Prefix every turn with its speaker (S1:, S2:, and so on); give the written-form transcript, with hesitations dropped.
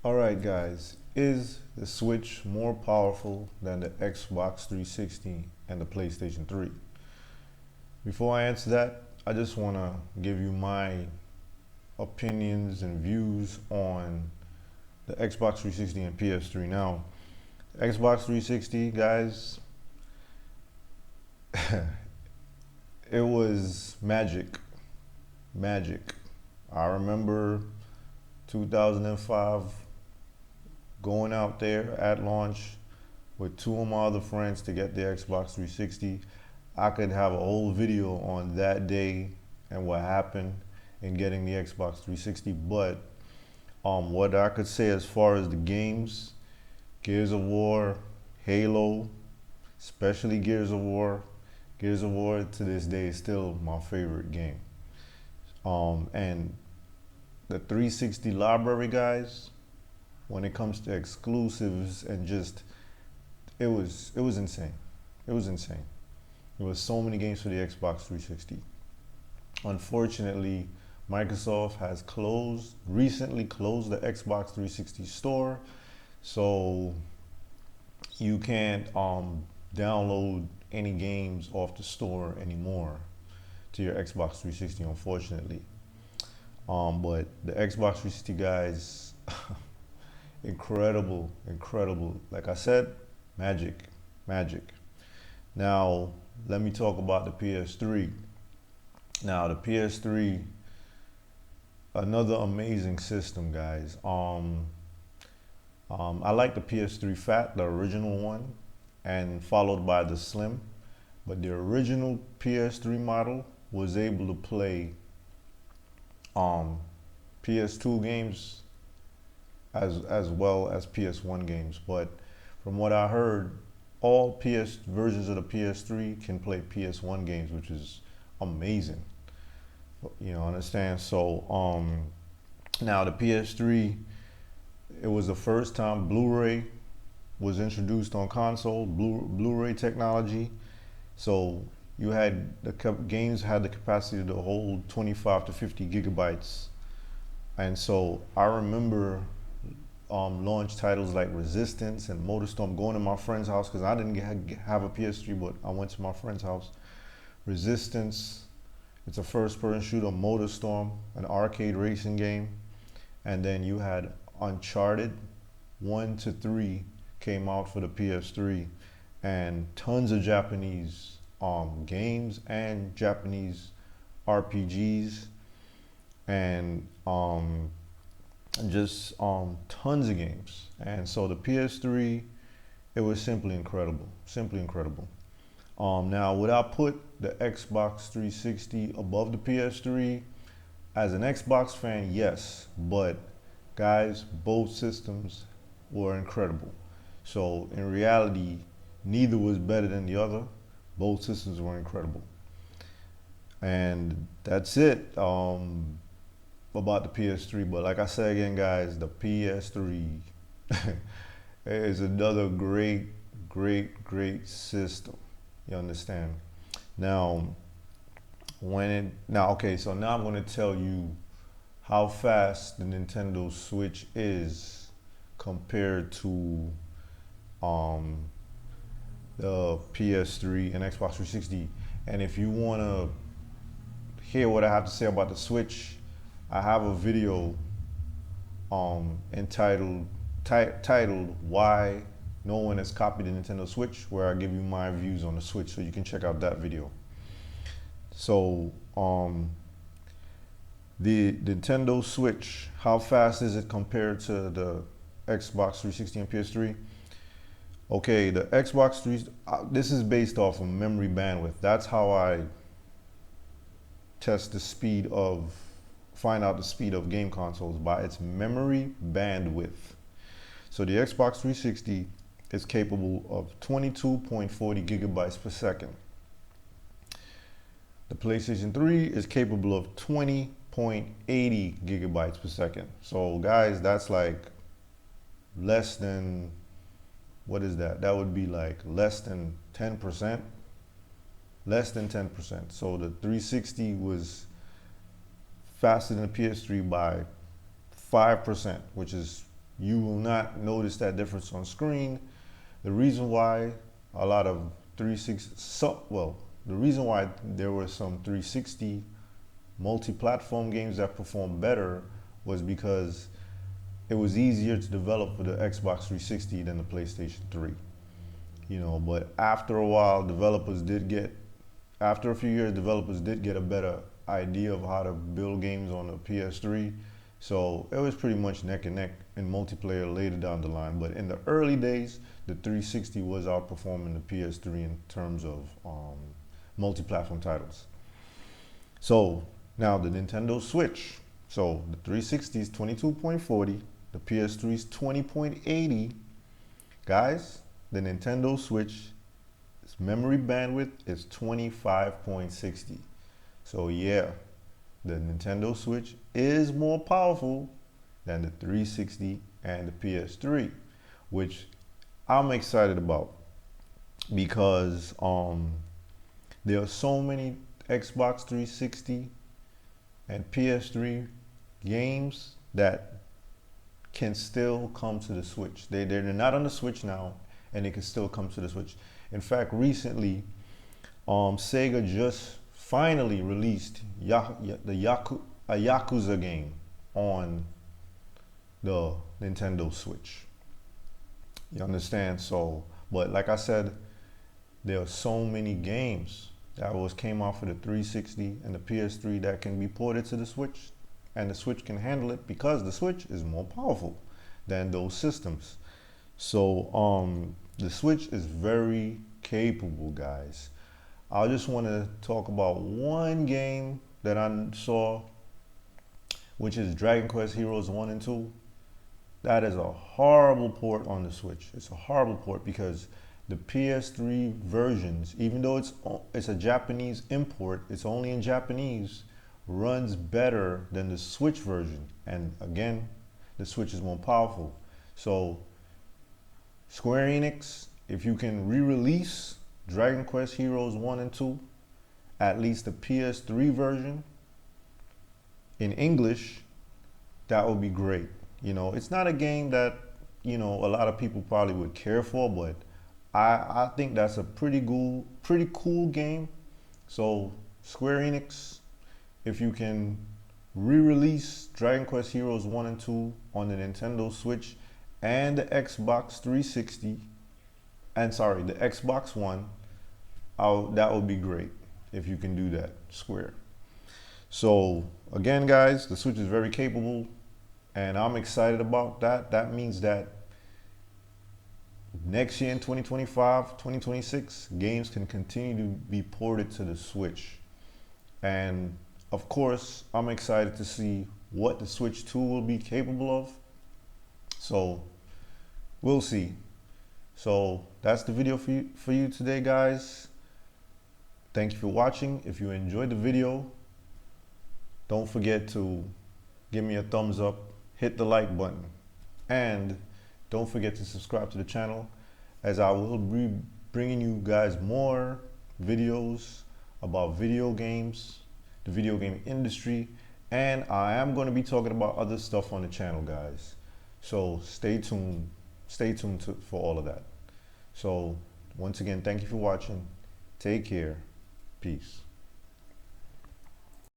S1: Alright guys, is the Switch more powerful than the Xbox 360 and the PlayStation 3? Before I answer that, I just want to give you my opinions and views on the Xbox 360 and PS3. Now, Xbox 360, guys, it was magic. Magic. I remember 2005 going out there at launch with two of my other friends to get the Xbox 360. I could have a whole video on that day and what happened in getting the Xbox 360. But what I could say as far as the games, Gears of War, Halo, especially Gears of War. Gears of War to this day is still my favorite game. And the 360 library, guys, when it comes to exclusives and just it was insane. It was insane. There was so many games for the Xbox 360. Unfortunately, Microsoft has recently closed the Xbox 360 store, so you can't download any games off the store anymore to your Xbox 360, unfortunately. But the Xbox 360, guys, incredible, incredible. Like I said, magic, magic. Now, let me talk about the PS3. Now, the PS3, another amazing system, guys. I like the PS3 Fat, the original one, and followed by the Slim. But the original PS3 model was able to play PS2 games as well as PS1 games. But from what I heard, all PS versions of the PS3 can play PS1 games, which is amazing. You know, understand? So now the PS3, it was the first time Blu-ray was introduced on console, Blu-ray technology. So you had games had the capacity to hold 25 to 50 gigabytes. And so I remember launch titles like Resistance and Motorstorm, going to my friend's house because I didn't have a PS3, but I went to my friend's house. Resistance, it's a first-person shooter. Motorstorm, an arcade racing game. And then you had Uncharted 1 to 3 came out for the PS3, and tons of Japanese games and Japanese RPGs, and just tons of games. And so the PS3, it was simply incredible, simply incredible. Now, would I put the Xbox 360 above the PS3? As an Xbox fan, yes, but guys, both systems were incredible. So in reality, neither was better than the other. Both systems were incredible. And that's it about the PS3. But like I said again, guys, the PS3 is another great, great, great system. You understand? Now, okay, so now I'm going to tell you how fast the Nintendo Switch is compared to the PS3 and Xbox 360. And if you want to hear what I have to say about the Switch, I have a video entitled Why No One Has Copied the Nintendo Switch, where I give you my views on the Switch, so you can check out that video. So the Nintendo Switch, how fast is it compared to the Xbox 360 and PS3? Okay, the Xbox 3, this is based off of memory bandwidth. That's how I find out the speed of game consoles, by its memory bandwidth. So the Xbox 360 is capable of 22.40 gigabytes per second. The PlayStation 3 is capable of 20.80 gigabytes per second. So guys, that's like less than, what is that? That would be like less than 10%. Less than 10%. So the 360 was faster than the PS3 by 5%, which is you will not notice that difference on screen. The reason why a lot of 360, the reason why there were some 360 multi-platform games that performed better was because it was easier to develop for the Xbox 360 than the PlayStation 3. But after a while, after a few years, developers did get a better idea of how to build games on the PS3. So it was pretty much neck and neck in multiplayer later down the line. But in the early days, the 360 was outperforming the PS3 in terms of multi-platform titles. So now the Nintendo Switch. So the 360 is 22.40, the PS3 is 20.80. Guys, the Nintendo Switch memory bandwidth is 25.60. So yeah, the Nintendo Switch is more powerful than the 360 and the PS3, which I'm excited about because there are so many Xbox 360 and PS3 games that can still come to the Switch. They're not on the Switch now, and they can still come to the Switch. In fact, recently, Sega just finally released a Yakuza game on the Nintendo Switch. You understand? So, but like I said, there are so many games that came out for the 360 and the PS3 that can be ported to the Switch, and the Switch can handle it because the Switch is more powerful than those systems. So the Switch is very capable, guys. I just want to talk about one game that I saw, which is Dragon Quest Heroes 1 and 2. That is a horrible port on the Switch. It's a horrible port because the PS3 versions, even though it's a Japanese import, it's only in Japanese, runs better than the Switch version. And again, the Switch is more powerful. So Square Enix, if you can re-release Dragon Quest Heroes 1 and 2, at least the PS3 version in English, that would be great. It's not a game that, a lot of people probably would care for, but I think that's a pretty cool game. So Square Enix, if you can re-release Dragon Quest Heroes 1 and 2 on the Nintendo Switch and the Xbox 360, the Xbox One, that would be great if you can do that, Square. So again, guys, the Switch is very capable, and I'm excited about that. That means that next year in 2025, 2026, games can continue to be ported to the Switch. And of course, I'm excited to see what the Switch 2 will be capable of. So we'll see. So that's the video for you today, guys. Thank you for watching. If you enjoyed the video, don't forget to give me a thumbs up, hit the like button, and don't forget to subscribe to the channel, as I will be bringing you guys more videos about video games, the video game industry, and I am going to be talking about other stuff on the channel, guys. So stay tuned for all of that. So once again, thank you for watching. Take care. Peace.